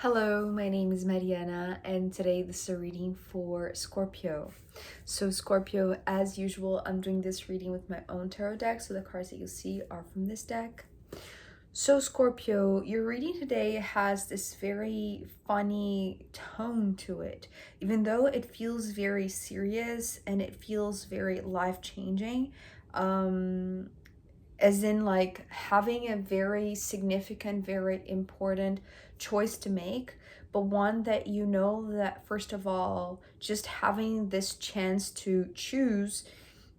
Hello, my name is Mariana, and today this is a reading for Scorpio. So Scorpio, as usual, I'm doing this reading with my own tarot deck, so the cards that you see are from this deck. So Scorpio, your reading today has this very funny tone to it. Even though it feels very serious and it feels very life-changing, as in like having a very significant, very important choice to make, but one that you know that first of all, just having this chance to choose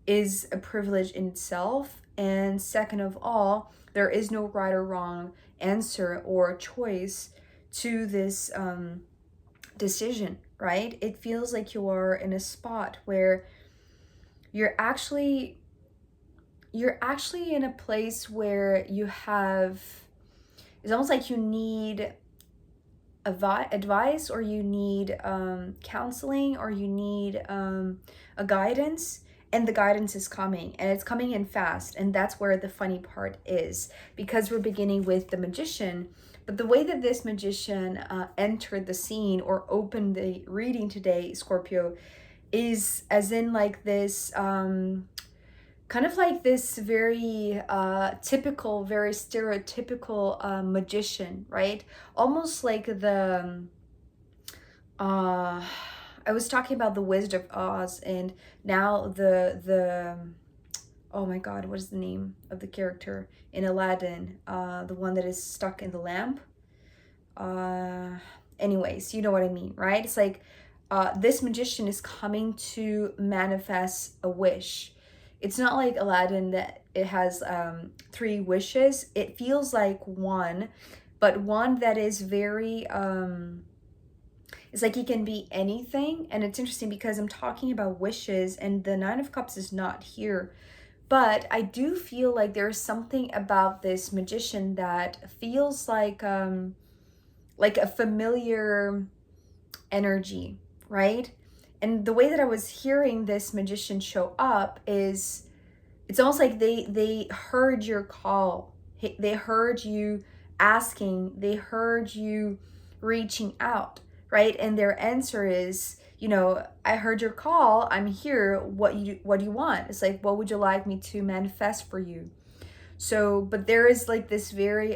is a privilege in itself. And second of all, there is no right or wrong answer or choice to this decision, right? It feels like you are in a spot where you're actually in a place where you have, it's almost like you need advice, or you need counseling, or you need a guidance, and the guidance is coming, and it's coming in fast. And that's where the funny part is, because we're beginning with the Magician, but the way that this Magician entered the scene or opened the reading today, Scorpio, is as in like this kind of like this very typical, very stereotypical magician, right? Almost like the I was talking about the Wizard of Oz, and now the oh my god, what is the name of the character in Aladdin, the one that is stuck in the lamp? Anyways, you know what I mean, right? It's like this magician is coming to manifest a wish. It's not like Aladdin that it has 3 wishes. It feels like one, but one that is very it's like he can be anything. And it's interesting because I'm talking about wishes and the 9 of Cups is not here, but I do feel like there's something about this magician that feels like a familiar energy, right? And the way that I was hearing this magician show up is, it's almost like they heard your call. They heard you asking, they heard you reaching out, right? And their answer is, I heard your call, I'm here, what do you want? It's like, what would you like me to manifest for you? So, but there is like this very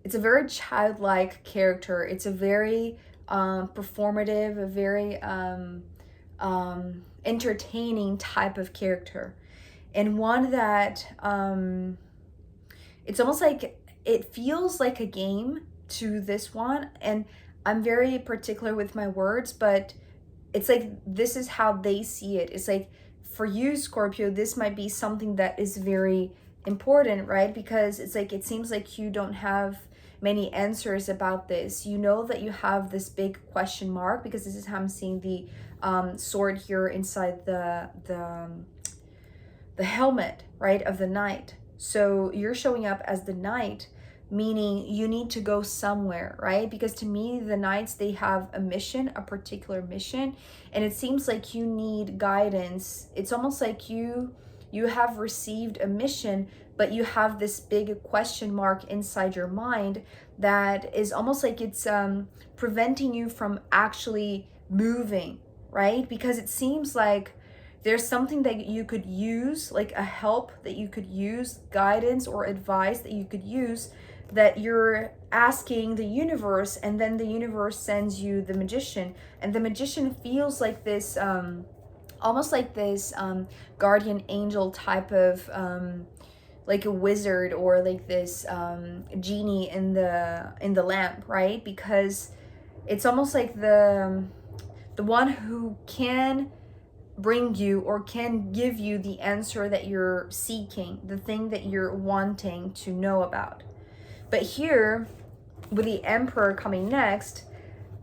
it's a very childlike character. It's a very performative, a very entertaining type of character, and one that it's almost like it feels like a game to this one. And I'm very particular with my words, but it's like this is how they see it. It's like for you, Scorpio, this might be something that is very important, right? Because it's like it seems like you don't have many answers about this. You know that you have this big question mark, because this is how I'm seeing the sword here inside the helmet, right, of the knight. So you're showing up as the knight, meaning you need to go somewhere, right? Because to me, the knights, they have a mission, a particular mission, and it seems like you need guidance. It's almost like you have received a mission, but you have this big question mark inside your mind that is almost like it's preventing you from actually moving, right? Because it seems like there's something that you could use, like a help that you could use, guidance or advice that you could use, that you're asking the universe, and then the universe sends you the magician. And the magician feels like this almost like this guardian angel type of like a wizard, or like this genie in the lamp, right? Because it's almost like the one who can bring you or can give you the answer that you're seeking, the thing that you're wanting to know about. But here, with the Emperor coming next,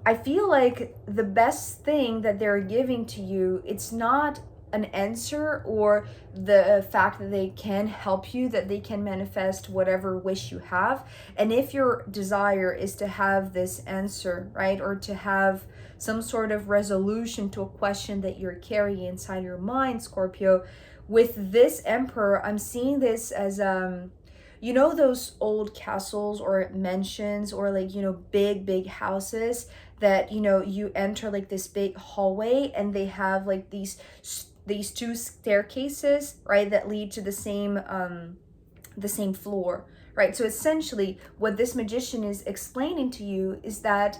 I feel like the best thing that they're giving to you, it's not an answer or the fact that they can help you, that they can manifest whatever wish you have. And if your desire is to have this answer, right, or to have some sort of resolution to a question that you're carrying inside your mind, Scorpio, with this Emperor, I'm seeing this as you know those old castles or mansions or like, you know, big houses that, you know, you enter like this big hallway and they have like these two staircases, right, that lead to the same floor, right? So essentially what this magician is explaining to you is that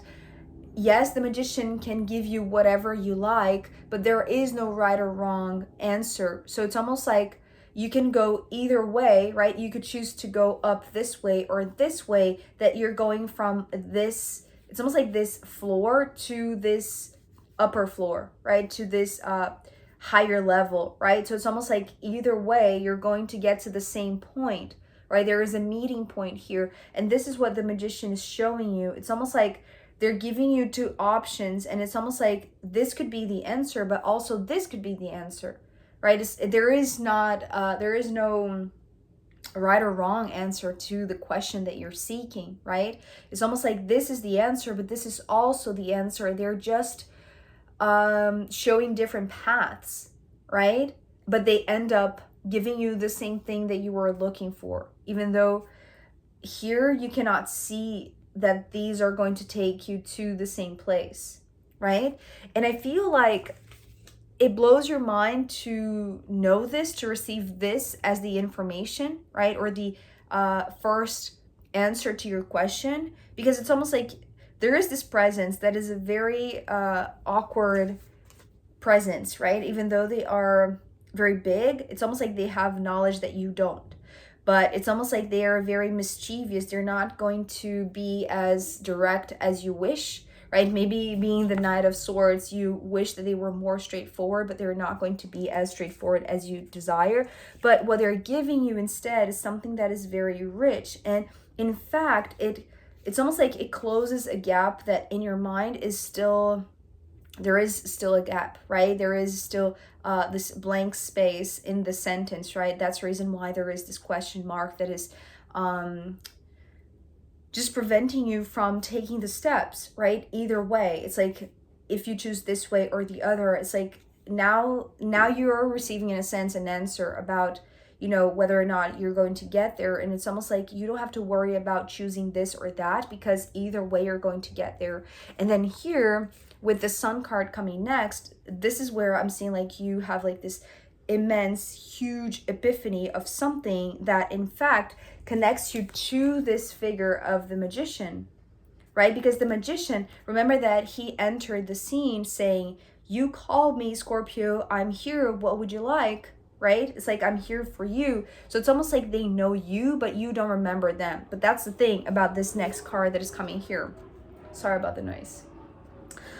yes, the magician can give you whatever you like, but there is no right or wrong answer. So it's almost like you can go either way, right? You could choose to go up this way or this way, that you're going from this, it's almost like this floor to this upper floor, right? To this higher level, right? So it's almost like either way, you're going to get to the same point, right? There is a meeting point here. And this is what the magician is showing you. It's almost like they're giving you two options, and it's almost like this could be the answer, but also this could be the answer, right? There is no right or wrong answer to the question that you're seeking, right? It's almost like this is the answer, but this is also the answer. They're just showing different paths, right? But they end up giving you the same thing that you were looking for, even though here you cannot see that these are going to take you to the same place, right? And I feel like it blows your mind to know this, to receive this as the information, right? Or the first answer to your question, because it's almost like there is this presence that is a very awkward presence, right? Even though they are very big, it's almost like they have knowledge that you don't. But it's almost like they are very mischievous. They're not going to be as direct as you wish, right? Maybe being the Knight of Swords, you wish that they were more straightforward, but they're not going to be as straightforward as you desire. But what they're giving you instead is something that is very rich. And in fact, it's almost like it closes a gap that in your mind is still, there is still a gap, right? There is still this blank space in the sentence, right? That's the reason why there is this question mark that is just preventing you from taking the steps, right? Either way, it's like if you choose this way or the other, it's like now you're receiving, in a sense, an answer about, you know, whether or not you're going to get there. And it's almost like you don't have to worry about choosing this or that, because either way you're going to get there. And then here with the Sun card coming next, this is where I'm seeing like you have like this immense, huge epiphany of something that in fact connects you to this figure of the magician, right? Because the magician, remember that he entered the scene saying, "You called me, Scorpio, I'm here, what would you like?" Right? It's like, I'm here for you. So it's almost like they know you, but you don't remember them. But that's the thing about this next card that is coming here. Sorry about the noise.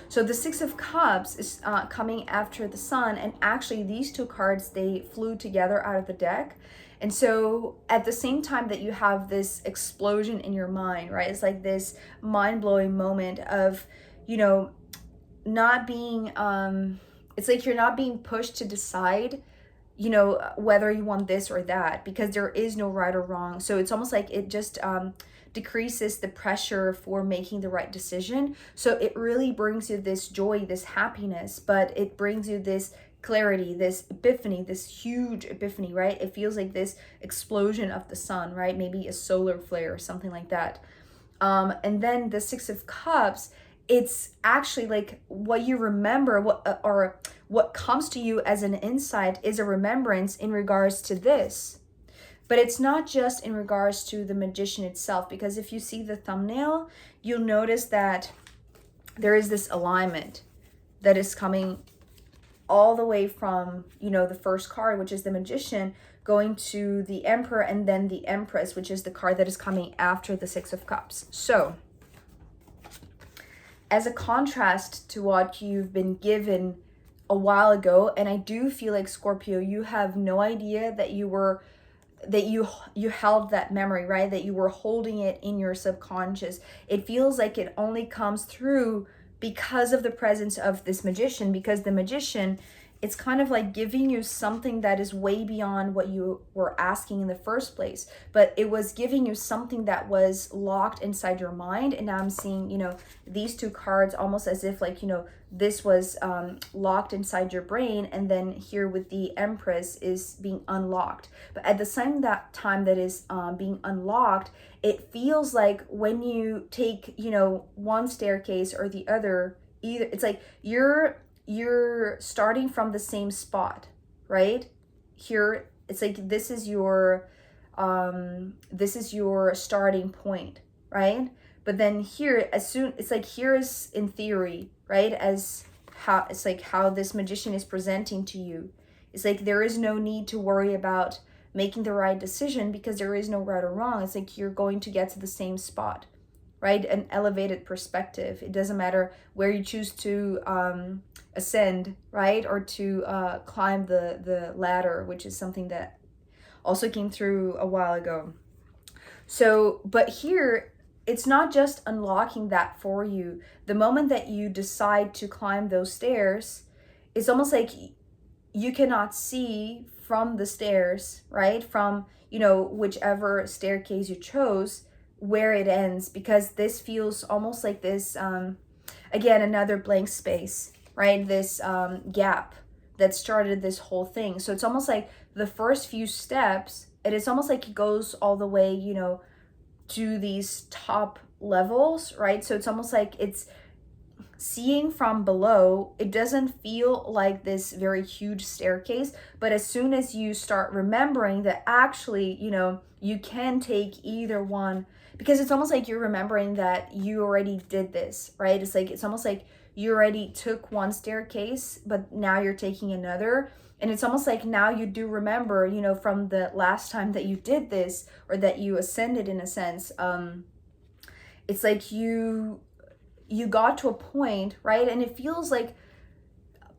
So the Six of Cups is coming after the Sun, and actually these two cards, they flew together out of the deck. And so at the same time that you have this explosion in your mind, right? It's like this mind-blowing moment of, you know, not being, it's like you're not being pushed to decide, you know, whether you want this or that, because there is no right or wrong. So it's almost like it just decreases the pressure for making the right decision. So it really brings you this joy, this happiness, but it brings you this clarity, this epiphany, this huge epiphany, right? It feels like this explosion of the sun, right? Maybe a solar flare or something like that. And then the Six of Cups, it's actually like what you remember, what comes to you as an insight is a remembrance in regards to this. But it's not just in regards to the magician itself, because if you see the thumbnail, you'll notice that there is this alignment that is coming all the way from, you know, the first card, which is the magician, going to the Emperor, and then the Empress, which is the card that is coming after the Six of Cups. So as a contrast to what you've been given a while ago, and I do feel like, Scorpio, you have no idea that you held that memory, right? That you were holding it in your subconscious. It feels like it only comes through because of the presence of this magician, because the magician it's kind of like giving you something that is way beyond what you were asking in the first place. But it was giving you something that was locked inside your mind. And now I'm seeing, these two cards almost as if like, this was locked inside your brain. And then here with the Empress is being unlocked. But at the same time that is being unlocked, it feels like when you take, one staircase or the other, either it's like you're starting from the same spot, right? Here it's like this is your starting point, right? But then here, it's like here is in theory, right? As how it's like how this magician is presenting to you. It's like there is no need to worry about making the right decision because there is no right or wrong. It's like you're going to get to the same spot, right? An elevated perspective. It doesn't matter where you choose to ascend, right? Or to climb the ladder, which is something that also came through a while ago. So, but here, it's not just unlocking that for you. The moment that you decide to climb those stairs, it's almost like you cannot see from the stairs, right? From, whichever staircase you chose, where it ends, because this feels almost like this, again, another blank space, right? This gap that started this whole thing. So it's almost like the first few steps, and it's almost like it goes all the way, to these top levels, right? So it's almost like it's seeing from below. It doesn't feel like this very huge staircase, but as soon as you start remembering that actually, you can take either one, because it's almost like you're remembering that you already did this, right? It's almost like you already took one staircase, but now you're taking another. And it's almost like now you do remember, from the last time that you did this, or that you ascended in a sense. It's like you got to a point, right? And it feels like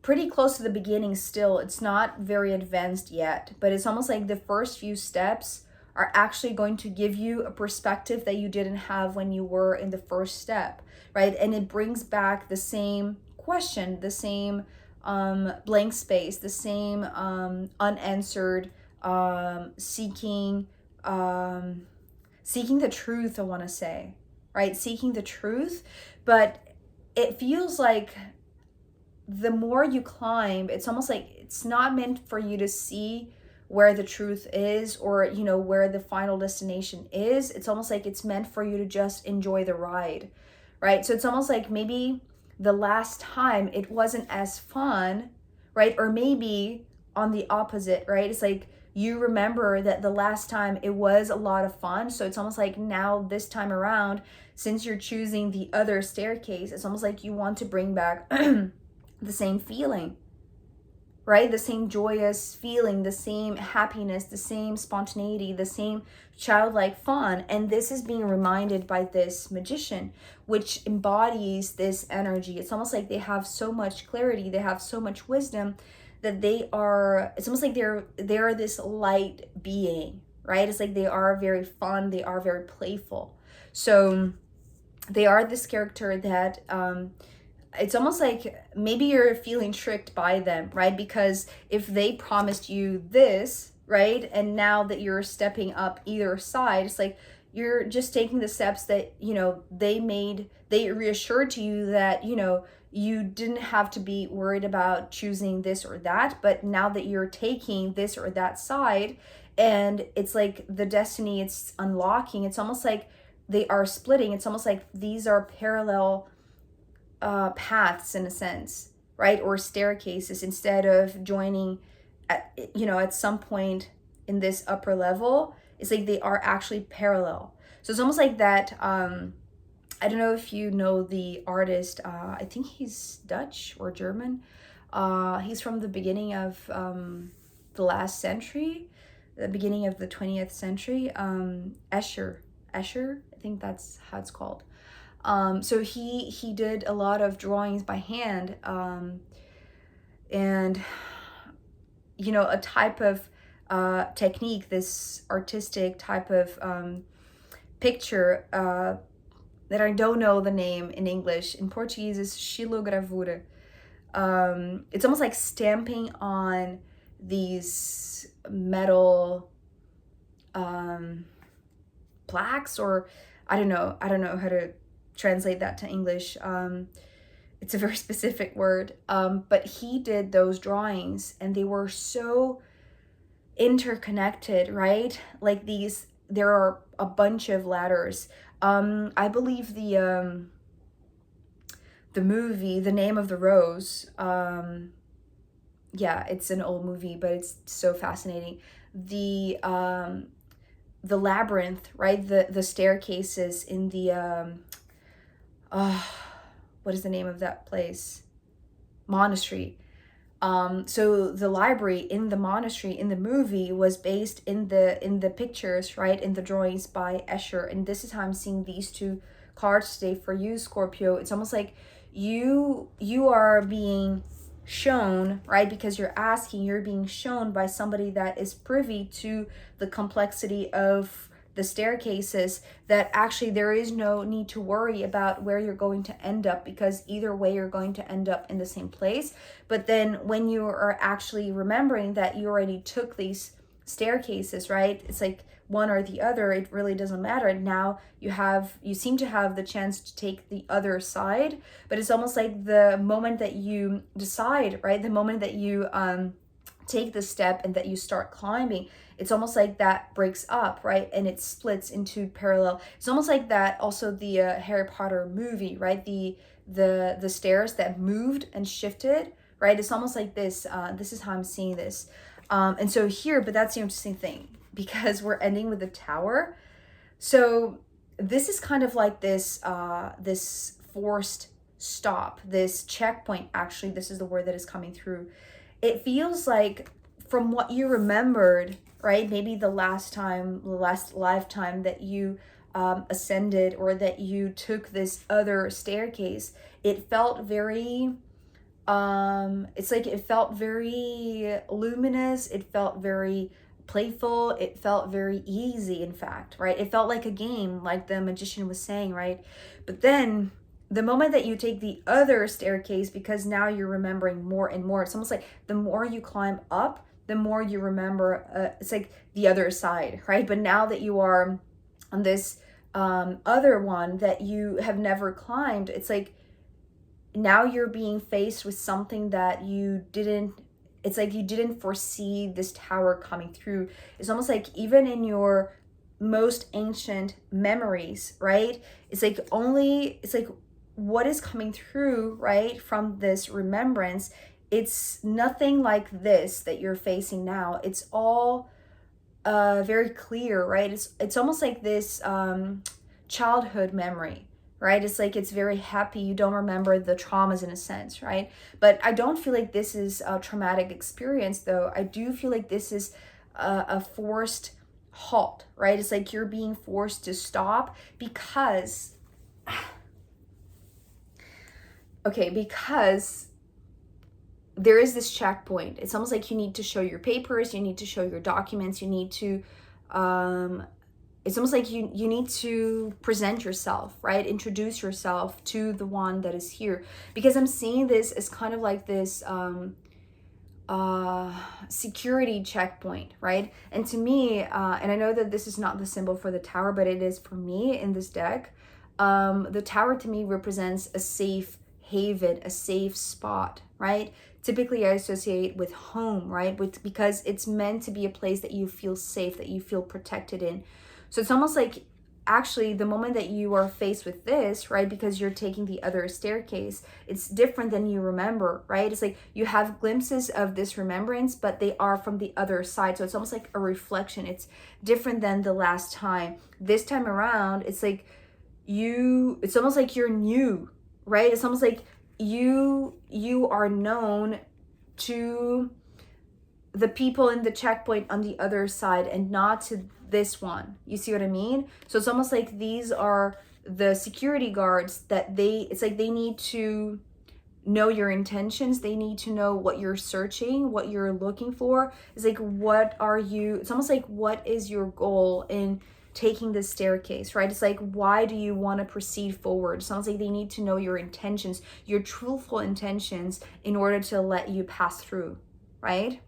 pretty close to the beginning still. It's not very advanced yet, but it's almost like the first few steps are actually going to give you a perspective that you didn't have when you were in the first step, right? And it brings back the same question, the same blank space, the same unanswered seeking the truth, I want to say, right? Seeking the truth. But it feels like the more you climb, it's almost like it's not meant for you to see where the truth is, or where the final destination is. It's almost like it's meant for you to just enjoy the ride, right? So it's almost like maybe the last time it wasn't as fun, right? Or maybe on the opposite, right? It's like you remember that the last time it was a lot of fun. So it's almost like now this time around, since you're choosing the other staircase, it's almost like you want to bring back the same feeling, right? The same joyous feeling, the same happiness, the same spontaneity, the same childlike fun. And this is being reminded by this magician, which embodies this energy. It's almost like they have so much clarity, they have so much wisdom, that it's almost like they're this light being, right? It's like they are very fun, they are very playful. So they are this character that it's almost like maybe you're feeling tricked by them, right? Because if they promised you this, right, and now that you're stepping up either side, it's like you're just taking the steps that they reassured to you that you didn't have to be worried about choosing this or that. But now that you're taking this or that side, and it's like the destiny it's unlocking, it's almost like they are splitting. It's almost like these are parallel paths in a sense, right? Or staircases, instead of joining at some point in this upper level. It's like they are actually parallel. So it's almost like that. I don't know if you know the artist. I think he's Dutch or German. He's from the beginning of the last century, the beginning of the 20th century. Escher, I think that's how it's called. So he did a lot of drawings by hand, and a type of technique, this artistic type of picture that I don't know the name in English. In Portuguese is xilogravura. it's almost like stamping on these metal plaques, or I don't know how to translate that to English. It's a very specific word, but he did those drawings and they were so interconnected, right? Like these, there are a bunch of ladders. I believe the movie, The Name of the Rose, yeah, it's an old movie, but it's so fascinating. The labyrinth, right? The staircases in the what is the name of that place? Monastery. So the library in the monastery in the movie was based in the pictures, right? In the drawings by Escher. And this is how I'm seeing these two cards today for you, Scorpio. It's almost like you are being shown, right? Because you're being shown by somebody that is privy to the complexity of the staircases, that actually there is no need to worry about where you're going to end up, because either way you're going to end up in the same place. But then when you are actually remembering that you already took these staircases, right? It's like one or the other, it really doesn't matter. Now you seem to have the chance to take the other side, but it's almost like the moment that you decide, right? The moment that you take the step and that you start climbing, it's almost like that breaks up, right? And it splits into parallel. It's almost like that also the Harry Potter movie, right? The stairs that moved and shifted, right? It's almost like this. This is how I'm seeing this. And so here, but that's the interesting thing, because we're ending with the Tower. So this is kind of like this this forced stop, this checkpoint. Actually, this is the word that is coming through. It feels like, from what you remembered, right? Maybe the last lifetime that you ascended, or that you took this other staircase, it felt very, it's like it felt very luminous. It felt very playful. It felt very easy, in fact, right? It felt like a game, like the magician was saying, right? But then the moment that you take the other staircase, because now you're remembering more and more, it's almost like the more you climb up, the more you remember. It's like the other side, right? But now that you are on this other one that you have never climbed, it's like now you're being faced with something that you didn't, it's like you didn't foresee this tower coming through. It's almost like even in your most ancient memories, right? It's like what is coming through, right, from this remembrance, it's nothing like this that you're facing now. It's all very clear, right? It's almost like this childhood memory, right? It's like it's very happy. You don't remember the traumas in a sense, right? But I don't feel like this is a traumatic experience, though. I do feel like this is a forced halt, right? It's like you're being forced to stop because because there is this checkpoint. It's almost like you need to show your papers, you need to show your documents, you need to it's almost like you need to present yourself, right? Introduce yourself to the one that is here, because I'm seeing this as kind of like this security checkpoint, right? And to me, and I know that this is not the symbol for the Tower, but it is for me in this deck. The Tower to me represents a safe haven, a safe spot, right? Typically I associate with home, right? Because it's meant to be a place that you feel safe, that you feel protected in. So it's almost like actually the moment that you are faced with this, right, because you're taking the other staircase, it's different than you remember, right? It's like you have glimpses of this remembrance, but they are from the other side. So it's almost like a reflection. It's different than the last time. This time around, it's like it's almost like you're new, right? It's almost like you are known to the people in the checkpoint on the other side and not to this one. You see what I mean? So it's almost like these are the security guards that it's like they need to know your intentions. They need to know what you're searching, what you're looking for. It's like, it's almost like, what is your goal in taking this staircase, right? It's like, why do you want to proceed forward? It sounds like they need to know your intentions, your truthful intentions, in order to let you pass through, right?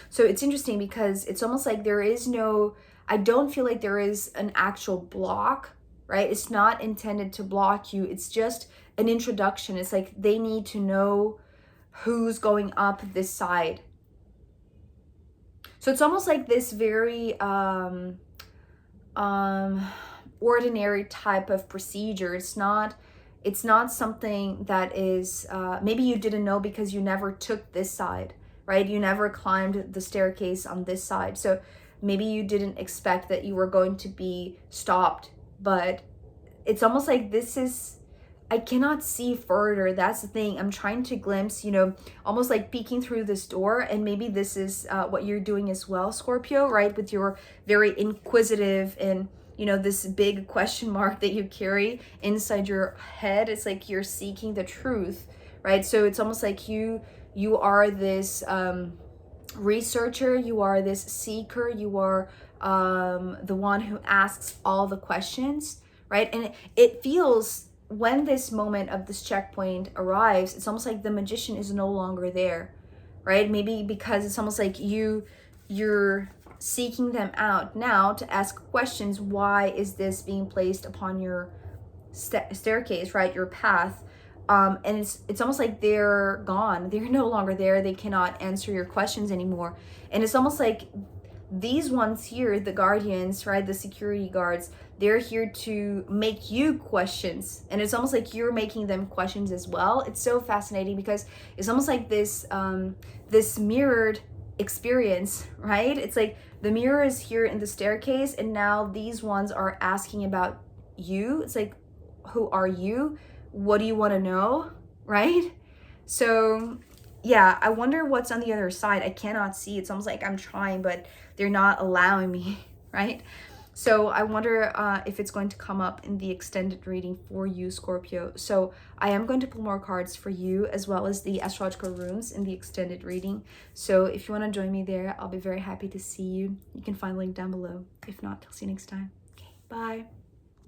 So it's interesting because it's almost like there is no, I don't feel like there is an actual block, right? It's not intended to block you. It's just an introduction. It's like they need to know who's going up this side. So it's almost like this very ordinary type of procedure. It's not something that is maybe you didn't know because you never took this side, right? You never climbed the staircase on this side. So maybe you didn't expect that you were going to be stopped, but it's almost like this is, I cannot see further. That's the thing. I'm trying to glimpse, you know, almost like peeking through this door. And maybe this is what you're doing as well, Scorpio, right? With your very inquisitive and, you know, this big question mark that you carry inside your head. It's like you're seeking the truth, right? So it's almost like you are this researcher, you are this seeker, you are the one who asks all the questions, right? And it feels, when this moment of this checkpoint arrives, it's almost like the magician is no longer there, right? Maybe because it's almost like you're seeking them out now to ask questions. Why is this being placed upon your staircase, right? Your path. And it's almost like they're gone. They're no longer there. They cannot answer your questions anymore. And it's almost like these ones here, the guardians, right? The security guards, they're here to make you questions. And it's almost like you're making them questions as well. It's so fascinating because it's almost like this, this mirrored experience, right? It's like the mirror is here in the staircase, and now these ones are asking about you. It's like, who are you? What do you want to know, right? So yeah, I wonder what's on the other side. I cannot see. It's almost like I'm trying, but they're not allowing me, right? So I wonder if it's going to come up in the extended reading for you, Scorpio. So I am going to pull more cards for you, as well as the astrological runes in the extended reading. So if you want to join me there, I'll be very happy to see you. You can find the link down below. If not, I'll see you next time. Okay, bye.